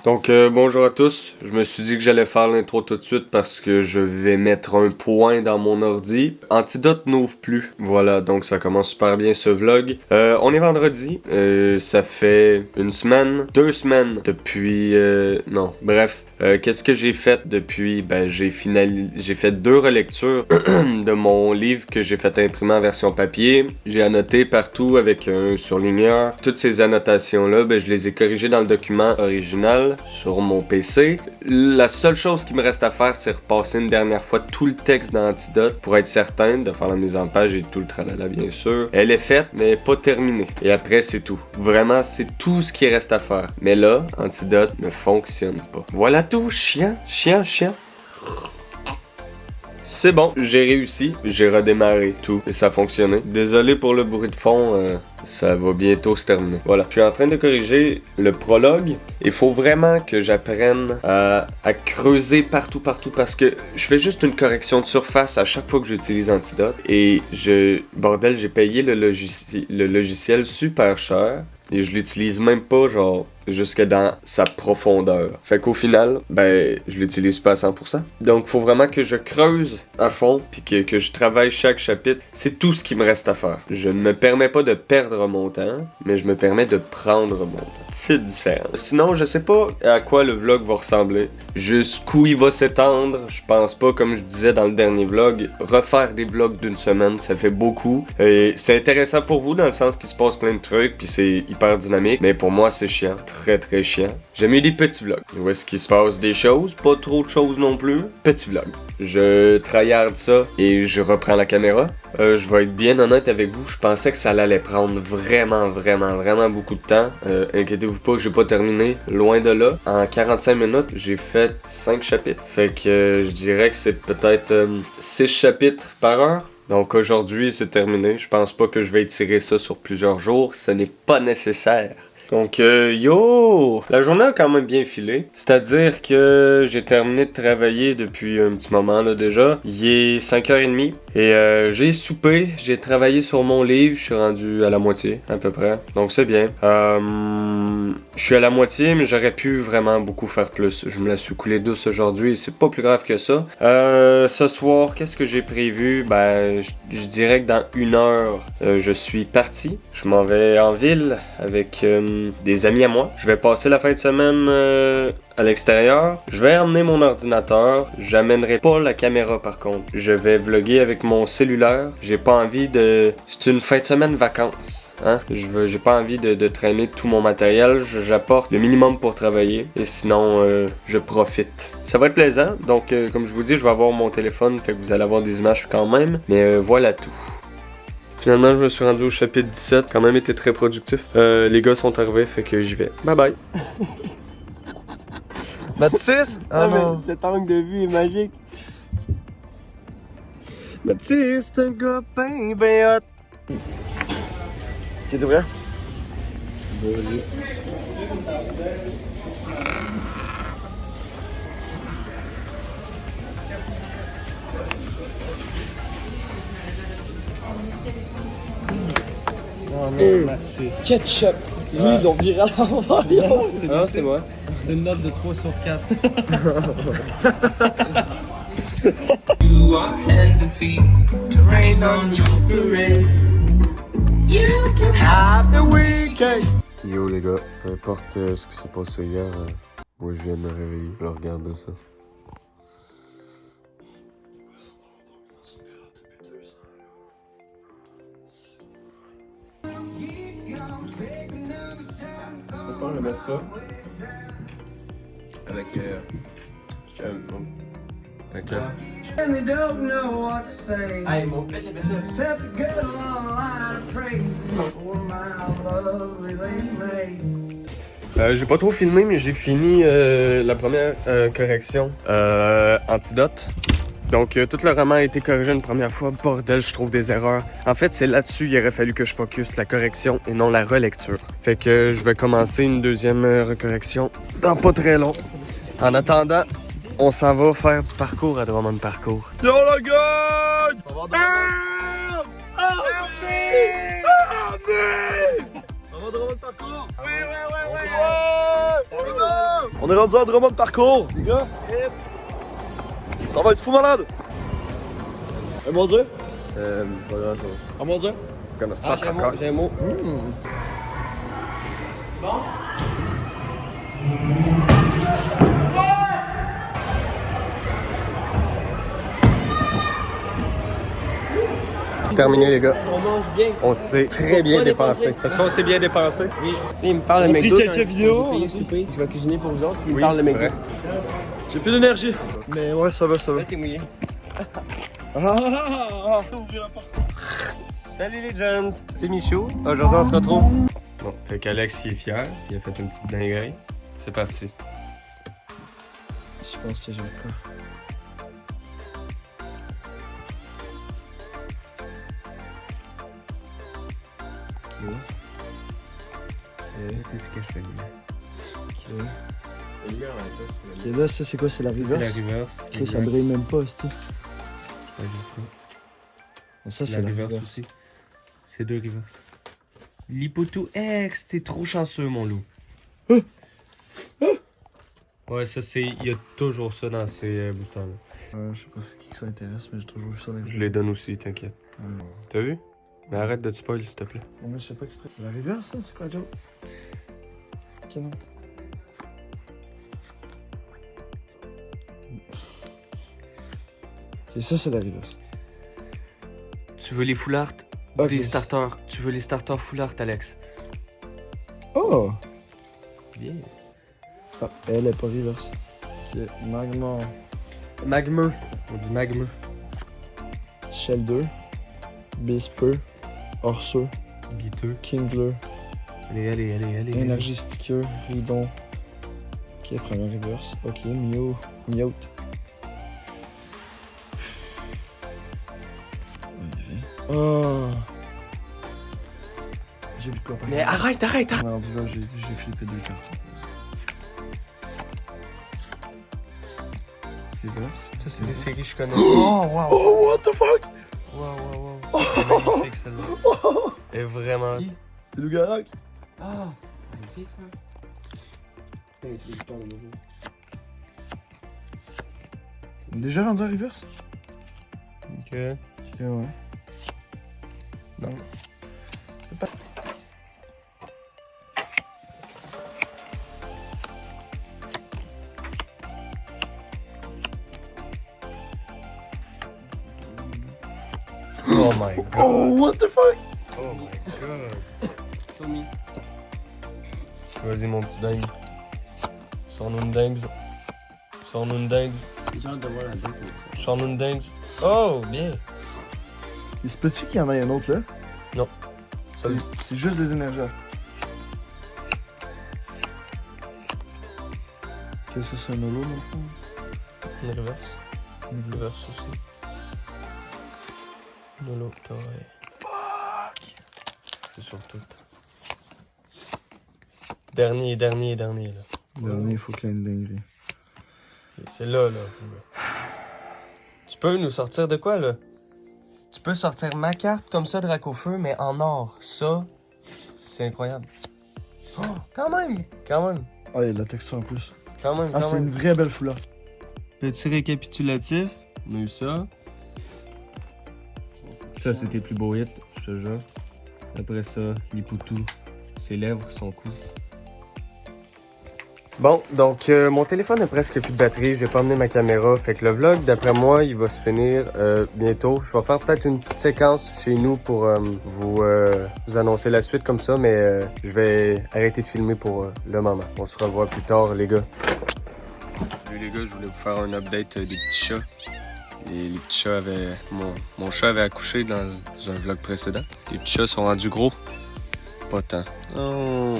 Donc bonjour à tous, je me suis dit que j'allais faire l'intro tout de suite parce que je vais mettre un point dans mon ordi. Antidote n'ouvre plus, voilà, donc ça commence super bien ce vlog. On est vendredi, ça fait une semaine, 2 semaines depuis... non, bref. Qu'est-ce que j'ai fait depuis? Ben j'ai fait 2 relectures de mon livre que j'ai fait imprimer en version papier. J'ai annoté partout avec un surligneur. Toutes ces annotations-là, ben je les ai corrigées dans le document original sur mon PC. La seule chose qui me reste à faire, c'est repasser une dernière fois tout le texte d'Antidote pour être certain de faire la mise en page et tout le tralala bien sûr. Elle est faite, mais pas terminée. Et après, c'est tout. Vraiment, c'est tout ce qui reste à faire. Mais là, Antidote ne fonctionne pas. Voilà tout, chiant. C'est bon, j'ai réussi, j'ai redémarré tout et ça a fonctionné. Désolé pour le bruit de fond, ça va bientôt se terminer. Voilà, je suis en train de corriger le prologue. Il faut vraiment que j'apprenne à creuser partout parce que je fais juste une correction de surface à chaque fois que j'utilise Antidote. Et bordel, j'ai payé le logiciel super cher et je l'utilise même pas genre jusque dans sa profondeur. Fait qu'au final, ben, je l'utilise pas à 100%. Donc, faut vraiment que je creuse à fond, puis que je travaille chaque chapitre. C'est tout ce qui me reste à faire. Je ne me permets pas de perdre mon temps, mais je me permets de prendre mon temps. C'est différent. Sinon, je sais pas à quoi le vlog va ressembler. Jusqu'où il va s'étendre. Je pense pas, comme je disais dans le dernier vlog, refaire des vlogs d'une semaine, ça fait beaucoup. Et c'est intéressant pour vous, dans le sens qu'il se passe plein de trucs, puis c'est hyper dynamique. Mais pour moi, c'est chiant. Très chiant. J'aime mieux des petits vlogs. Où est-ce qu'il se passe des choses, pas trop de choses non plus. Petit vlog. Je tryhard ça et je reprends la caméra. Je vais être bien honnête avec vous, je pensais que ça allait prendre vraiment beaucoup de temps. Inquiétez-vous pas, j'ai pas terminé, loin de là. En 45 minutes, j'ai fait 5 chapitres. Fait que je dirais que c'est peut-être 6 chapitres par heure. Donc aujourd'hui, c'est terminé. Je pense pas que je vais étirer ça sur plusieurs jours, ce n'est pas nécessaire. Donc, yo! La journée a quand même bien filé. C'est-à-dire que j'ai terminé de travailler depuis un petit moment, là, déjà. Il est 5h30. Et j'ai soupé, j'ai travaillé sur mon livre. Je suis rendu à la moitié, à peu près. Donc, c'est bien. Je suis à la moitié, mais j'aurais pu vraiment beaucoup faire plus. Je me la suis coulée douce aujourd'hui et c'est pas plus grave que ça. Ce soir, qu'est-ce que j'ai prévu? Ben, je dirais que dans 1 heure, je suis parti. Je m'en vais en ville avec des amis à moi. Je vais passer la fin de semaine à l'extérieur. Je vais emmener mon ordinateur. J'amènerai pas la caméra par contre. Je vais vlogger avec mon cellulaire. J'ai pas envie de... C'est une fin de semaine vacances. Hein? J'ai pas envie de traîner tout mon matériel. J'apporte le minimum pour travailler. Et sinon, je profite. Ça va être plaisant. Donc, comme je vous dis, je vais avoir mon téléphone. Fait que vous allez avoir des images quand même. Mais voilà tout. Finalement, je me suis rendu au chapitre 17, quand même été très productif. Les gars sont arrivés, fait que j'y vais. Bye bye! Mathis! Ah non! Cet angle de vue est magique! Mathis, c'est un gars ben hot! T'es prêt? Vas-y. Oh non, Mathis. Ketchup! Lui, ils l'ont viré à l'envers. Non, c'est moi. C'est une note de 3 sur 4. You are hands and feet to rain on your parade. You can have the weekend. Yo les gars, peu importe ce qui s'est passé hier, moi je viens de me réveiller. Je regarde ça. On va mettre ça. Avec T'inquiète. And they don't know what to say. Hey, mon pète, il a fait ça. Except a girl online of praise for my lovely made. J'ai pas trop filmé, mais j'ai fini la première correction. Antidote. Donc, tout le roman a été corrigé une première fois. Bordel, je trouve des erreurs. En fait, c'est là-dessus il aurait fallu que je focus la correction et non la relecture. Fait que je vais commencer une deuxième recorrection dans pas très long. En attendant, on s'en va faire du parcours à Drummond Parcours. Yo, la gang! Ça va Drummond Parcours? Oui! On est rendu à Drummond de parcours, les gars. Ça va être fou malade. Un mot à dire? Voilà, Un mot à dire? comme ça, j'ai un mot. Terminé les gars. On mange bien. On s'est très bien dépensé. Est-ce qu'on s'est bien dépensé? Oui. Il me parle de On a pris McDo. quelques vidéos, Je vais payer le souper. Je vais cuisiner pour vous autres. Puis il me parle de McDo. vrai. J'ai plus d'énergie. Mais ouais, ça va, ça va. Là, t'es mouillé. Salut les jeunes, c'est Michaud. Aujourd'hui on se retrouve. Bon, fait qu'Alex il est fier, il a fait une petite dinguerie. C'est parti. Je pense que j'ai le cas. C'est ce que je fais. Ok, là, ça, c'est quoi? C'est la C'est reverse? la reverse. Chris, ça brille même pas, c'ti. Ouais, je sais. Ça, c'est la reverse reverse. aussi. C'est deux reverse. L'Hypotou X, t'es trop chanceux mon loup. Ouais, ça c'est. Il y a toujours ça dans ces boosters là. Je sais pas c'est qui que ça intéresse, mais j'ai toujours vu ça dans les Je les donne aussi, t'inquiète. T'as vu? Mais arrête de te spoil s'il te plaît. Non, mais je sais pas exprès. C'est la reverse, ça? C'est quoi, Joe? Ok, non. Ok, ça, c'est la reverse. Tu veux les full art? Ok. Des starters. Tu veux les starters full art, Alex? Oh! Bien. Ah, elle est pas reverse. Ok, Magma. Magmeux. On dit magmeux. Shell 2. Bisper. Orseux. Biteux. Kingler. Allez. Énergie sticker. Ridon. Ok, première reverse. Ok, Miout. Oh! J'ai vu quoi? Mais arrête! Non, du là, j'ai flippé deux cartes. Reverse. Ça, c'est des séries que je connais. Oh, wow! Oh, what the fuck? Wow. C'est magnifique, celle-là. Elle est vraiment. C'est Lugarac? Ah! Magnifique, ça. Ouais, c'est du temps de nos jours. On est déjà rendu à reverse? Ok. Ok, ouais. Non. C'est pas... Oh my god. Oh, what the fuck? Oh my god. Show me. Vas-y, mon petit dingue. Sors-nous une dingue. J'ai hâte de voir la date. Sors-nous une dingue. Oh, bien. Il se peut-tu qu'il y en ait un autre là? Non. C'est juste des énergies. Qu'est-ce que c'est un holo dans le fond? Une reverse. Une reverse aussi. De l'autre, ouais. Fuck! C'est sur tout. Dernier, là. Dernier, il faut qu'il y ait une dinguerie. Et c'est là. Tu peux nous sortir de quoi, là? Tu peux sortir ma carte comme ça, Dracofeu, mais en or. Ça, c'est incroyable. Oh, quand même. Ah, il y a de la texture en plus. Quand même. Ah, c'est une vraie belle foulard. Petit récapitulatif. On a eu ça. Ça, c'était plus beau hit, je te jure. Après ça, l'Hypotou, ses lèvres, son cou. Bon, donc mon téléphone a presque plus de batterie, j'ai pas amené ma caméra, fait que le vlog, d'après moi, il va se finir bientôt. Je vais faire peut-être une petite séquence chez nous pour vous annoncer la suite comme ça, mais je vais arrêter de filmer pour le moment. On se revoit plus tard, les gars. Salut les gars, je voulais vous faire un update des petits chats. Et les petits chats avaient... Mon chat avait accouché dans un vlog précédent. Les petits chats sont rendus gros. Pas tant. Oh.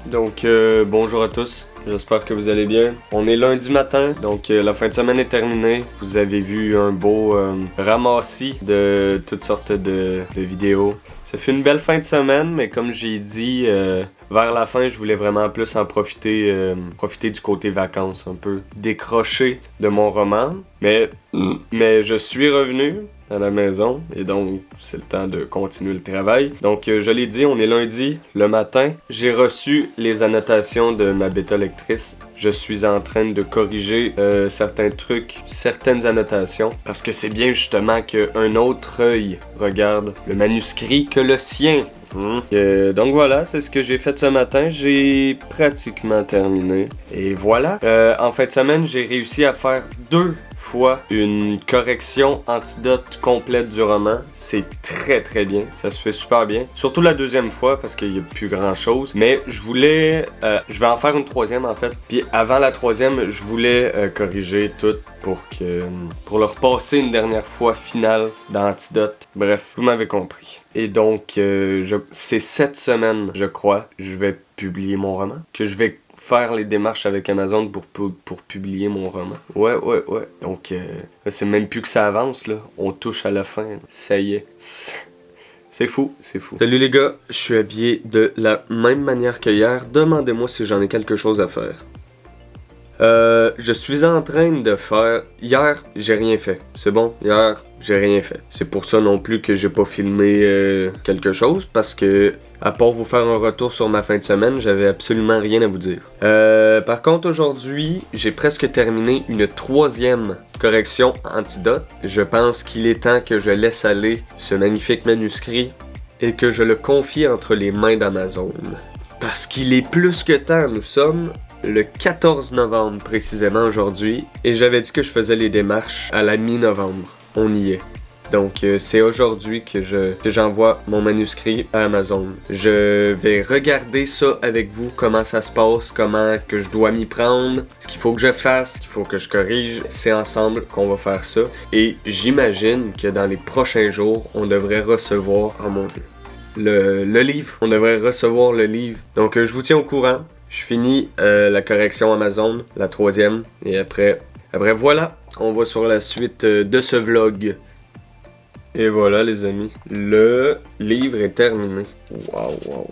Donc, bonjour à tous. J'espère que vous allez bien. On est lundi matin, donc la fin de semaine est terminée. Vous avez vu un beau ramassis de toutes sortes de vidéos. Ça fait une belle fin de semaine, mais comme j'ai dit, vers la fin, je voulais vraiment plus en profiter, profiter du côté vacances, un peu décrocher de mon roman. Mais je suis revenu. à la maison et donc c'est le temps de continuer le travail. Donc je l'ai dit, on est lundi, le matin. J'ai reçu les annotations de ma bêta lectrice. Je suis en train de corriger certains trucs, certaines annotations parce que c'est bien justement qu'un autre œil regarde le manuscrit que le sien. Donc voilà, c'est ce que j'ai fait ce matin. J'ai pratiquement terminé. Et voilà. En fin de semaine, j'ai réussi à faire 2 fois une correction antidote complète du roman. C'est très très bien. Ça se fait super bien. Surtout la deuxième fois parce qu'il n'y a plus grand chose. Mais je voulais... je vais en faire une troisième en fait. Puis avant la troisième, je voulais corriger tout pour le repasser une dernière fois finale dans Antidote. Bref, vous m'avez compris. Et donc, c'est cette semaine, je crois, je vais publier mon roman. Que je vais faire les démarches avec Amazon pour publier mon roman. Ouais. Donc, c'est même plus que ça avance, là. On touche à la fin. Ça y est. C'est fou. Salut les gars, je suis habillé de la même manière que hier. Demandez-moi si j'en ai quelque chose à faire. Je suis en train de faire... Hier, j'ai rien fait. C'est bon? Hier, j'ai rien fait. C'est pour ça non plus que j'ai pas filmé quelque chose, parce que, à part vous faire un retour sur ma fin de semaine, j'avais absolument rien à vous dire. Par contre, aujourd'hui, j'ai presque terminé une 3e correction antidote. Je pense qu'il est temps que je laisse aller ce magnifique manuscrit et que je le confie entre les mains d'Amazon. Parce qu'il est plus que temps, nous sommes... le 14 novembre précisément aujourd'hui, et j'avais dit que je faisais les démarches à la mi-novembre. On y est. Donc c'est aujourd'hui que j'envoie mon manuscrit à Amazon. Je vais regarder ça avec vous, comment ça se passe, comment que je dois m'y prendre, ce qu'il faut que je fasse, ce qu'il faut que je corrige. C'est ensemble qu'on va faire ça. Et j'imagine que dans les prochains jours, on devrait recevoir, oh mon Dieu, le livre. On devrait recevoir le livre. Donc je vous tiens au courant. Je finis la correction Amazon, la 3e, et après voilà, on va sur la suite de ce vlog. Et voilà les amis, le livre est terminé. Waouh.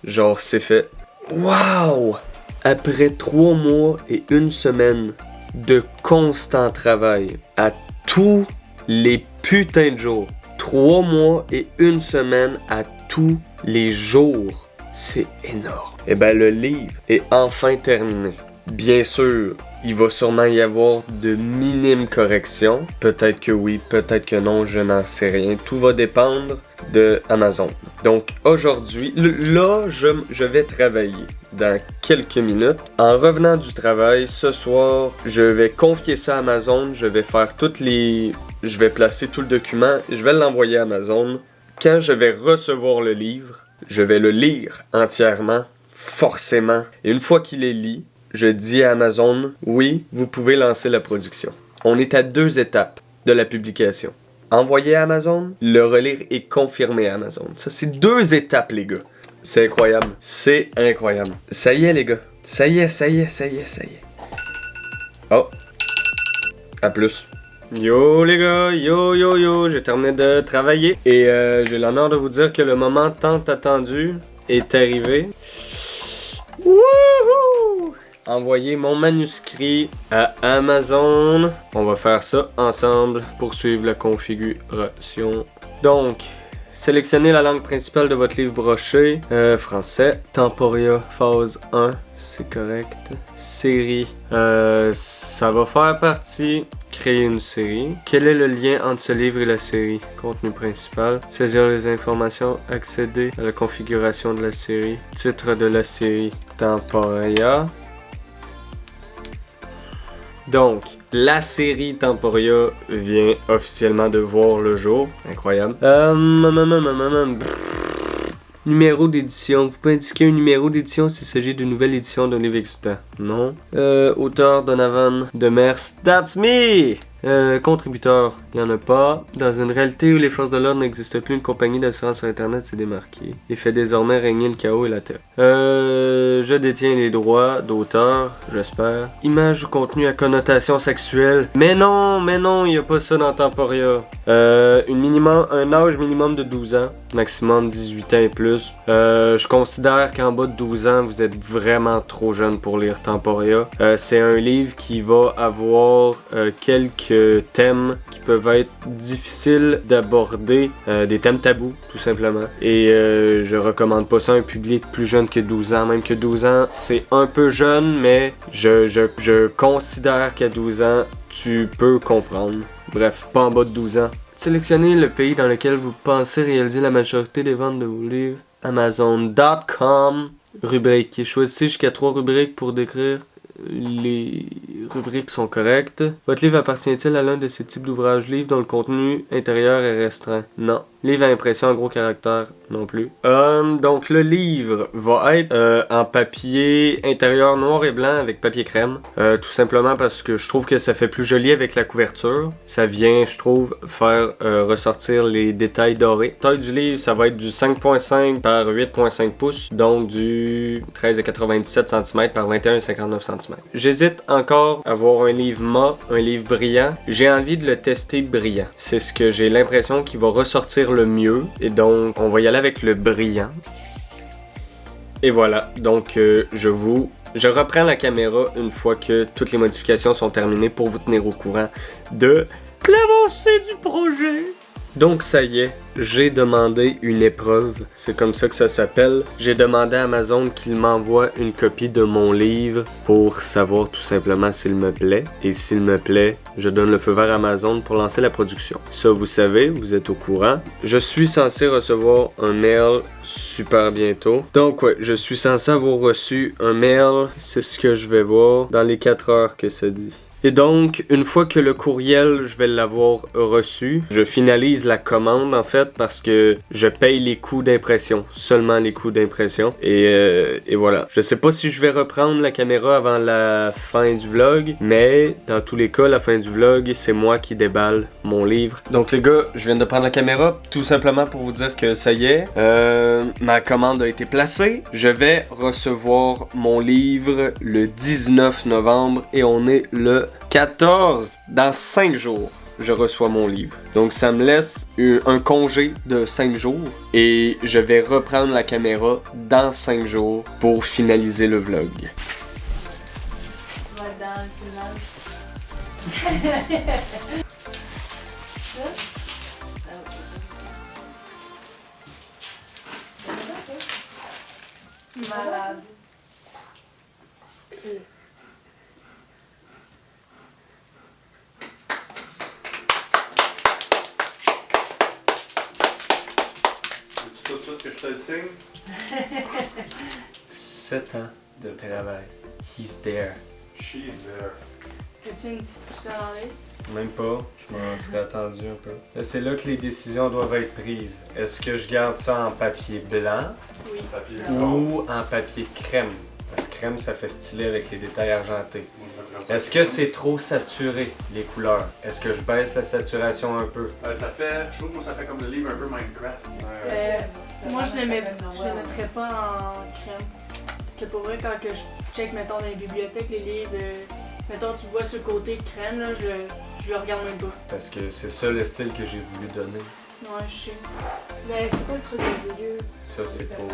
Genre c'est fait. Waouh! Après 3 mois et 1 semaine de constant travail, à tous les putains de jours. 3 mois et 1 semaine à tous les jours. C'est énorme. Et ben le livre est enfin terminé. Bien sûr, il va sûrement y avoir de minimes corrections. Peut-être que oui, peut-être que non, je n'en sais rien. Tout va dépendre de Amazon. Donc aujourd'hui, là, je vais travailler dans quelques minutes. En revenant du travail, ce soir, je vais confier ça à Amazon. Je vais faire je vais placer tout le document. Je vais l'envoyer à Amazon. Quand je vais recevoir le livre, je vais le lire entièrement, forcément. Et une fois qu'il est lu, je dis à Amazon, oui, vous pouvez lancer la production. On est à 2 étapes de la publication. Envoyer à Amazon, le relire et confirmer à Amazon. Ça, c'est 2 étapes, les gars. C'est incroyable. C'est incroyable. Ça y est, les gars. Ça y est. Oh. À plus. Yo les gars, yo, j'ai terminé de travailler et j'ai l'honneur de vous dire que le moment tant attendu est arrivé. Wouhou! Envoyer mon manuscrit à Amazon. On va faire ça ensemble, poursuivre la configuration. Donc, sélectionnez la langue principale de votre livre broché. Français, Temporia, phase 1, c'est correct. Série, ça va faire partie... Créer une série. Quel est le lien entre ce livre et la série? Contenu principal. Saisir les informations. Accéder à la configuration de la série. Titre de la série. Temporia. Donc, la série Temporia vient officiellement de voir le jour. Incroyable. Numéro d'édition. Vous pouvez indiquer un numéro d'édition s'il s'agit d'une nouvelle édition d'un livre existant. Non. Auteur Donovan Demers. That's me! Contributeur, il n'y en a pas. Dans une réalité où les forces de l'ordre n'existent plus, une compagnie d'assurance sur Internet s'est démarquée et fait désormais régner le chaos et la terre. Je détiens les droits d'auteur, j'espère. Image ou contenu à connotation sexuelle. Mais non, il n'y a pas ça dans Temporia. Un âge minimum de 12 ans, maximum 18 ans et plus. Je considère qu'en bas de 12 ans, vous êtes vraiment trop jeune pour lire Temporia. C'est un livre qui va avoir quelques quelques thèmes qui peuvent être difficiles d'aborder, des thèmes tabous tout simplement. Et je recommande pas ça à un public plus jeune que 12 ans, même que 12 ans c'est un peu jeune, mais je considère qu'à 12 ans tu peux comprendre. Bref, pas en bas de 12 ans. Sélectionnez le pays dans lequel vous pensez réaliser la majorité des ventes de vos livres. Amazon.com. Rubrique. Choisissez jusqu'à 3 rubriques pour décrire. Les rubriques sont correctes. Votre livre appartient-il à l'un de ces types d'ouvrages livres dont le contenu intérieur est restreint? Non. Livre à impression en gros caractères? Non plus. Donc le livre va être en papier intérieur noir et blanc avec papier crème. Tout simplement parce que je trouve que ça fait plus joli avec la couverture. Ça vient, je trouve, faire ressortir les détails dorés. La taille du livre, ça va être du 5.5 par 8.5 pouces. Donc du 13,97 cm par 21,59 cm. J'hésite encore à avoir un livre mat, un livre brillant. J'ai envie de le tester brillant. C'est ce que j'ai l'impression qu'il va ressortir le mieux. Et donc, on va y aller avec le brillant. Et voilà. Donc, je reprends la caméra une fois que toutes les modifications sont terminées pour vous tenir au courant de l'avancée du projet. Donc ça y est, j'ai demandé une épreuve, c'est comme ça que ça s'appelle. J'ai demandé à Amazon qu'il m'envoie une copie de mon livre pour savoir tout simplement s'il me plaît. Et s'il me plaît, je donne le feu vert à Amazon pour lancer la production. Ça vous savez, vous êtes au courant. Je suis censé recevoir un mail super bientôt. Donc ouais, je suis censé avoir reçu un mail, c'est ce que je vais voir dans les 4 heures que ça dit. Et donc, une fois que le courriel, je vais l'avoir reçu, je finalise la commande en fait parce que je paye les coûts d'impression, seulement les coûts d'impression. Et voilà. Je sais pas si je vais reprendre la caméra avant la fin du vlog, mais dans tous les cas, la fin du vlog, c'est moi qui déballe mon livre. Donc les gars, je viens de prendre la caméra tout simplement pour vous dire que ça y est, ma commande a été placée. Je vais recevoir mon livre le 19 novembre et on est le 14, dans 5 jours, je reçois mon livre. Donc ça me laisse un congé de 5 jours et je vais reprendre la caméra dans 5 jours pour finaliser le vlog. Tu vas être dans le final. Malade. Tout de suite que je te le signe. 7 ans de travail. He's there. She's there. T'as-tu une petite poussière dans l'œil? Même pas, je m'en serais attendu un peu. Là, c'est là que les décisions doivent être prises. Est-ce que je garde ça en papier blanc Oui. Papier jaune. ou en papier crème? Parce que crème, ça fait stylé avec les détails argentés. Est-ce que c'est trop saturé, les couleurs? Est-ce que je baisse la saturation un peu? Ça fait, je trouve que ça fait comme le livre un peu Minecraft. Moi, je le mettrais pas en crème. Parce que pour vrai, quand que je check, mettons, dans les bibliothèques, les livres, mettons, tu vois ce côté crème, là, je le regarde même pas. Parce que c'est ça le style que j'ai voulu donner. Ouais, je sais. Mais c'est quoi le truc de vieux? Ça, c'est pour...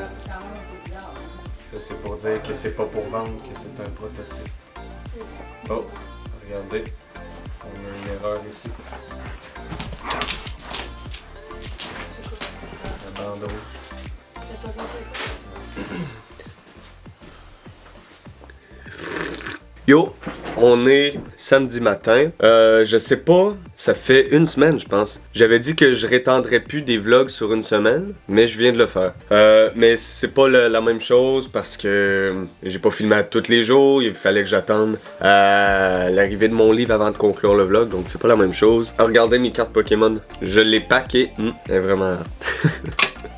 Ça, c'est pour dire que c'est pas pour vendre, que c'est un prototype. Oh, regardez. On a une erreur ici. La bande rouge. Yo, on est samedi matin. Je sais pas, ça fait une semaine, je pense. J'avais dit que je rétendrais plus des vlogs sur une semaine, mais je viens de le faire. Mais c'est pas la même chose parce que j'ai pas filmé à tous les jours. Il fallait que j'attende l'arrivée de mon livre avant de conclure le vlog, donc c'est pas la même chose. Regardez mes cartes Pokémon. Je l'ai packé. Elle est vraiment...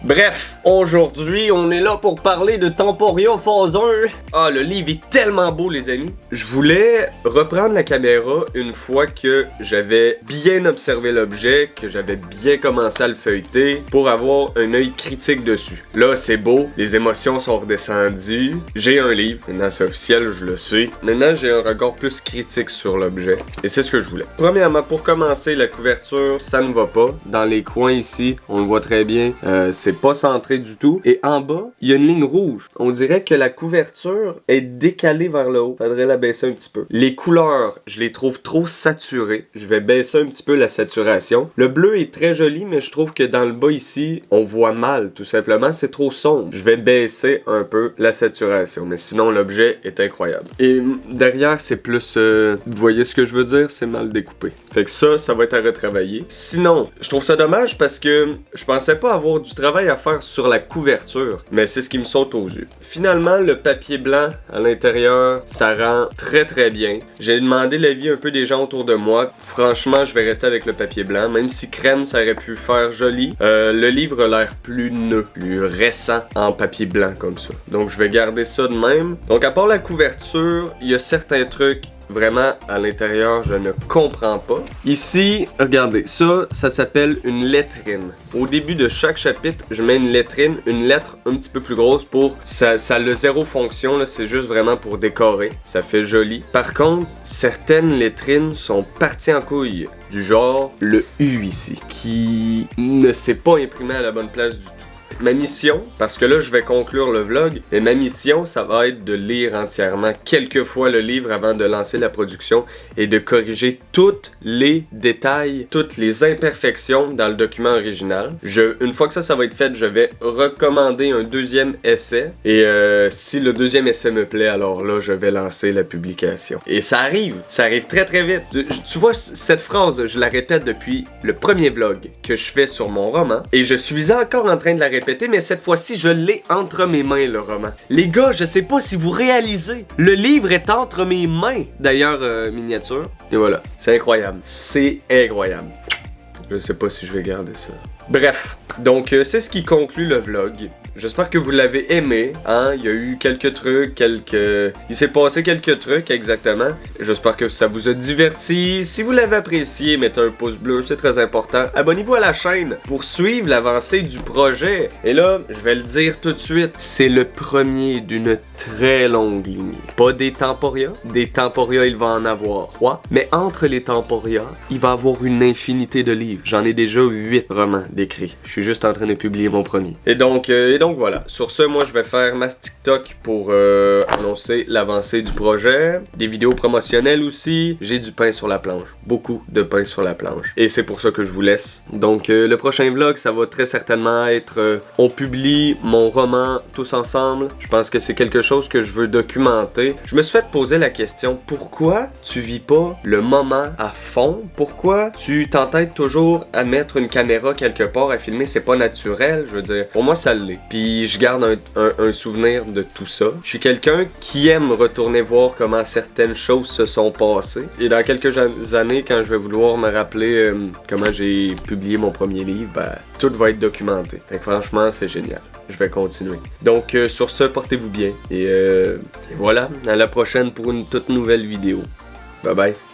Bref, aujourd'hui, on est là pour parler de Temporia phase 1. Ah, le livre est tellement beau, les amis. Je voulais reprendre la caméra une fois que j'avais bien observé l'objet, que j'avais bien commencé à le feuilleter, pour avoir un œil critique dessus. Là, c'est beau, les émotions sont redescendues. J'ai un livre, maintenant c'est officiel, je le sais. Maintenant, j'ai un regard plus critique sur l'objet, et c'est ce que je voulais. Premièrement, pour commencer, la couverture, ça ne va pas. Dans les coins ici, on le voit très bien, c'est pas centré du tout. Et en bas, il y a une ligne rouge. On dirait que la couverture est décalée vers le haut. Faudrait la baisser un petit peu. Les couleurs, je les trouve trop saturées. Je vais baisser un petit peu la saturation. Le bleu est très joli, mais je trouve que dans le bas ici, on voit mal, tout simplement. C'est trop sombre. Je vais baisser un peu la saturation. Mais sinon, l'objet est incroyable. Et derrière, c'est plus... vous voyez ce que je veux dire? C'est mal découpé. Fait que ça va être à retravailler. Sinon, je trouve ça dommage parce que je pensais pas avoir du travail à faire sur la couverture. Mais c'est ce qui me saute aux yeux. Finalement, le papier blanc à l'intérieur, ça rend très très bien. J'ai demandé l'avis un peu des gens autour de moi. Franchement, je vais rester avec le papier blanc. Même si crème, ça aurait pu faire joli. Le livre a l'air plus neuf, plus récent en papier blanc comme ça. Donc je vais garder ça de même. Donc à part la couverture, il y a certains trucs vraiment, à l'intérieur, je ne comprends pas. Ici, regardez, ça s'appelle une lettrine. Au début de chaque chapitre, je mets une lettrine, une lettre un petit peu plus grosse pour... Ça a zéro fonction, là, c'est juste vraiment pour décorer. Ça fait joli. Par contre, certaines lettrines sont parties en couille. Du genre, le U ici, qui ne s'est pas imprimé à la bonne place du tout. Ma mission, parce que là je vais conclure le vlog, mais ma mission ça va être de lire entièrement quelques fois le livre avant de lancer la production et de corriger tous les détails, toutes les imperfections dans le document original. Une fois que ça va être fait, je vais recommander un deuxième essai et si le deuxième essai me plaît, alors là je vais lancer la publication. Et ça arrive très très vite. Tu vois, cette phrase, je la répète depuis le premier vlog que je fais sur mon roman et je suis encore en train de la répéter, mais cette fois-ci, je l'ai entre mes mains, le roman. Les gars, je sais pas si vous réalisez, le livre est entre mes mains. D'ailleurs, miniature. Et voilà, c'est incroyable. C'est incroyable. Je sais pas si je vais garder ça. Bref, donc c'est ce qui conclut le vlog. J'espère que vous l'avez aimé, hein, il y a eu quelques trucs, il s'est passé quelques trucs exactement. J'espère que ça vous a diverti. Si vous l'avez apprécié, mettez un pouce bleu, c'est très important. Abonnez-vous à la chaîne pour suivre l'avancée du projet. Et là, je vais le dire tout de suite, c'est le premier d'une très longue ligne. Pas des Temporia, il va en avoir 3, mais entre les Temporia, il va avoir une infinité de livres. J'en ai déjà 8 romans d'écrits. Je suis juste en train de publier mon premier. Et donc voilà, sur ce, moi je vais faire ma TikTok pour annoncer l'avancée du projet, des vidéos promotionnelles aussi, j'ai du pain sur la planche, beaucoup de pain sur la planche, et c'est pour ça que je vous laisse. Donc le prochain vlog, ça va très certainement être, on publie mon roman tous ensemble, je pense que c'est quelque chose que je veux documenter. Je me suis fait poser la question, pourquoi tu vis pas le moment à fond? Pourquoi tu t'entêtes toujours à mettre une caméra quelque part à filmer? C'est pas naturel, je veux dire, pour moi ça l'est. Puis je garde un souvenir de tout ça. Je suis quelqu'un qui aime retourner voir comment certaines choses se sont passées. Et dans quelques années, quand je vais vouloir me rappeler comment j'ai publié mon premier livre, ben, tout va être documenté. Fait que franchement, c'est génial. Je vais continuer. Donc sur ce, portez-vous bien. Et voilà, à la prochaine pour une toute nouvelle vidéo. Bye bye.